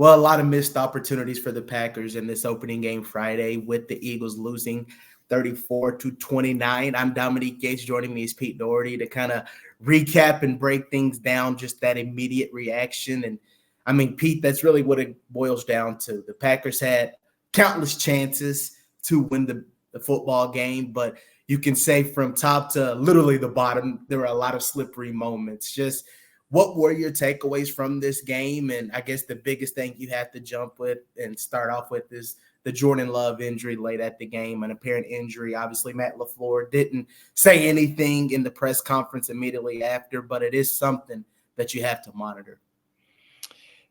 Well, a lot of missed opportunities for the Packers in this opening game Friday with the Eagles losing 34-29. I'm Dominique Yates. Joining me is Pete Dougherty to kind of recap and break things down, just that immediate reaction. And I mean, Pete, that's really what it boils down to. The Packers had countless chances to win the football game, but you can say from top to literally the bottom, there were a lot of slippery moments. Just what were your takeaways from this game? And I guess the biggest thing you have to jump with and start off with is the Jordan Love injury late at the game, an apparent injury. Obviously, Matt LaFleur didn't say anything in the press conference immediately after, but it is something that you have to monitor.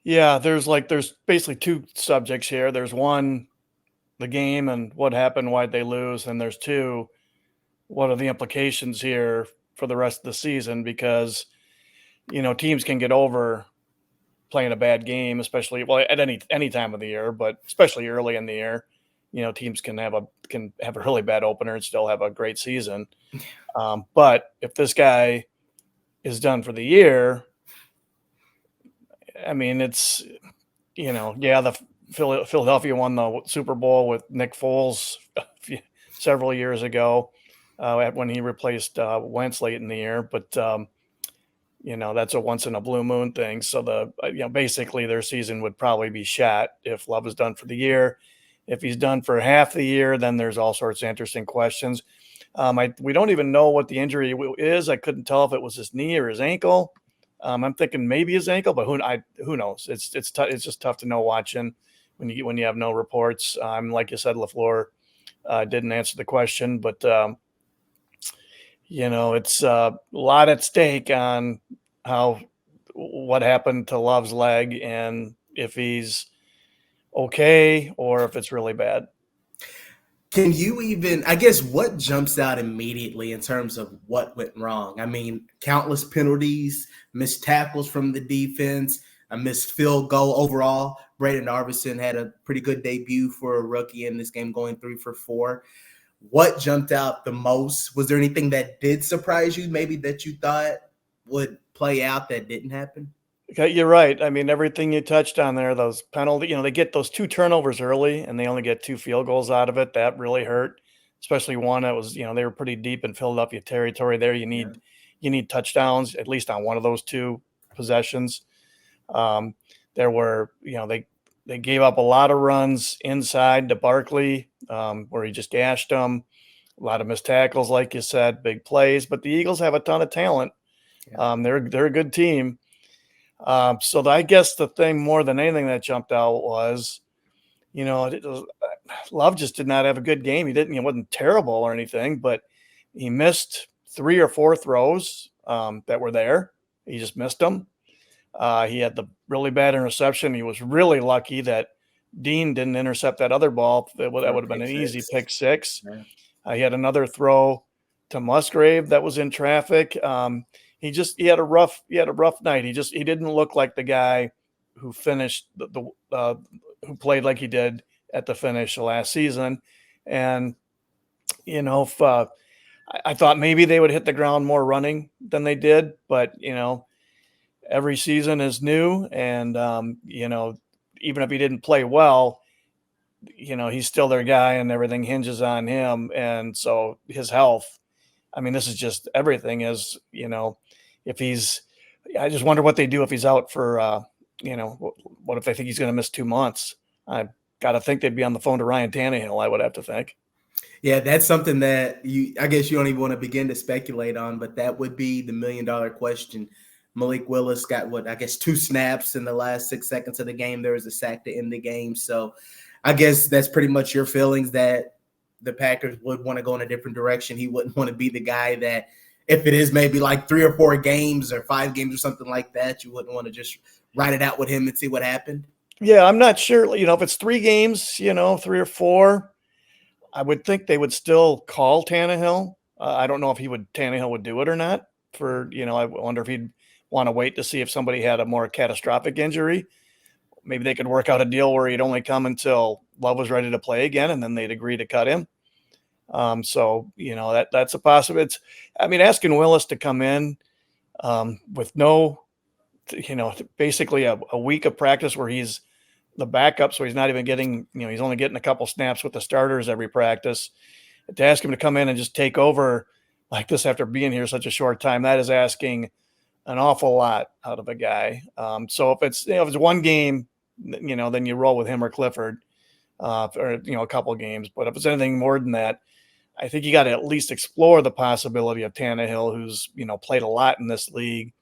Yeah, there's basically two subjects here. There's one, the game and what happened, why'd they lose, and there's two, what are the implications here for the rest of the season? Because, teams can get over playing a bad game, especially at any time of the year, but especially early in the year. Teams can have a really bad opener and still have a great season. But if this guy is done for the year, I mean, it's the Philadelphia won the Super Bowl with Nick Foles several years ago when he replaced Wentz late in the year, but that's a once in a blue moon thing. So basically their season would probably be shot if Love is done for the year. If he's done for half the year, then there's all sorts of interesting questions. We don't even know what the injury is. I couldn't tell if it was his knee or his ankle. I'm thinking maybe his ankle, but who knows? It's just tough to know watching when you have no reports. Like you said, LaFleur didn't answer the question, but it's a lot at stake on what happened to Love's leg and if he's okay or if it's really bad. Can you even, I guess, what jumps out immediately in terms of what went wrong? I mean, countless penalties, missed tackles from the defense, a missed field goal overall. Braden Arvison had a pretty good debut for a rookie in this game, going 3 for 4. What jumped out the most? Was there anything that did surprise you, maybe that you thought would play out that didn't happen? Okay, you're right. I mean, everything you touched on there, those penalties, they get those 2 turnovers early and they only get 2 field goals out of it. That really hurt, especially one that was, they were pretty deep in Philadelphia territory there. You need touchdowns, at least on one of those 2 possessions. There were, they gave up a lot of runs inside to Barkley, where he just gashed them. A lot of missed tackles, like you said, big plays. But the Eagles have a ton of talent. Yeah. They're a good team. So I guess the thing more than anything that jumped out was, Love just did not have a good game. He wasn't terrible or anything, but he missed 3 or 4 throws that were there. He just missed them. He had the really bad interception. He was really lucky that Dean didn't intercept that other ball. That would have been an easy pick 6. Yeah. He had another throw to Musgrave that was in traffic. He had a rough night. He didn't look like the guy who finished who played like he did at the finish last season. And if I thought maybe they would hit the ground more running than they did, but every season is new, and even if he didn't play well, he's still their guy, and everything hinges on him. And so his health, I mean, this is just everything is, I just wonder what they do if he's out for, what if they think he's going to miss 2 months? I've got to think they'd be on the phone to Ryan Tannehill, I would have to think. Yeah, that's something that I guess you don't even want to begin to speculate on, but that would be the $1 million question. Malik Willis got 2 snaps in the last 6 seconds of the game. There was a sack to end the game. So I guess that's pretty much your feelings, that the Packers would want to go in a different direction. He wouldn't want to be the guy that, if it is maybe like 3 or 4 games or 5 games or something like that, you wouldn't want to just ride it out with him and see what happened. Yeah, I'm not sure. If it's 3 games, 3 or 4, I would think they would still call Tannehill. I don't know if Tannehill would do it or not. I wonder if he'd want to wait to see if somebody had a more catastrophic injury. Maybe they could work out a deal where he'd only come until Love was ready to play again, and then they'd agree to cut him. So that's a possibility. Asking Willis to come in with no, basically a week of practice where he's the backup, so he's not even getting, he's only getting a couple snaps with the starters every practice. To ask him to come in and just take over like this after being here such a short time, that is asking an awful lot out of a guy. So if it's one game, then you roll with him or Clifford, or a couple of games. But if it's anything more than that, I think you got to at least explore the possibility of Tannehill, who's played a lot in this league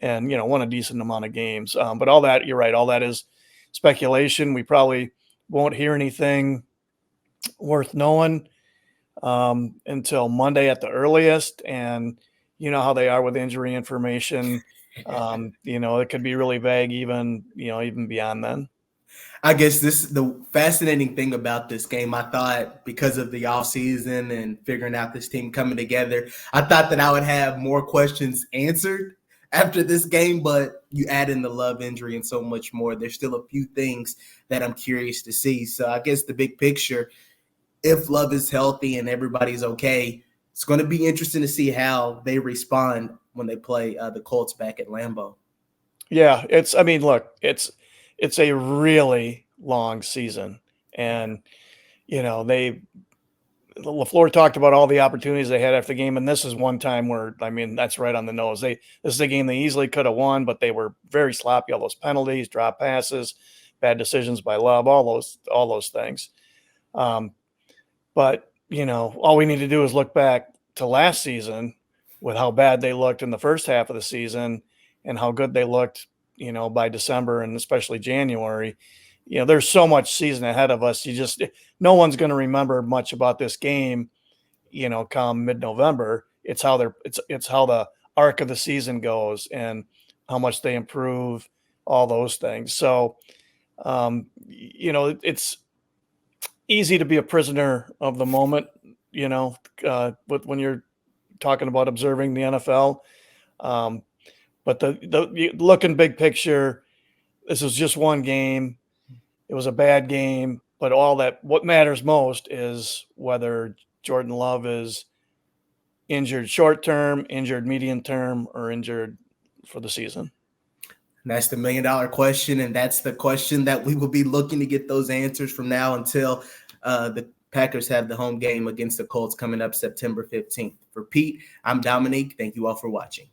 and won a decent amount of games. But all that, you're right, all that is speculation. We probably won't hear anything worth knowing until Monday at the earliest. And you know how they are with injury information. It could be really vague even beyond then. I guess the fascinating thing about this game, I thought, because of the offseason and figuring out this team coming together, I thought that I would have more questions answered after this game, but you add in the Love injury and so much more. There's still a few things that I'm curious to see. So I guess the big picture, if Love is healthy and everybody's okay, it's going to be interesting to see how they respond when they play the Colts back at Lambeau. Yeah, it's a really long season, and LaFleur talked about all the opportunities they had after the game, and this is one time where, that's right on the nose. This is a game they easily could have won, but they were very sloppy. All those penalties, drop passes, bad decisions by Love, all those things. But all we need to do is look back to last season with how bad they looked in the first half of the season and how good they looked, by December and especially January. There's so much season ahead of us. No one's going to remember much about this game, come mid-November. It's how the arc of the season goes and how much they improve, all those things. So, it's easy to be a prisoner of the moment, but when you're talking about observing the NFL. But the looking big picture, this is just one game. It was a bad game, but what matters most is whether Jordan Love is injured short term, injured medium term, or injured for the season. And that's the $1 million question, and that's the question that we will be looking to get those answers from now until the Packers have the home game against the Colts coming up September 15th. For Pete, I'm Dominique. Thank you all for watching.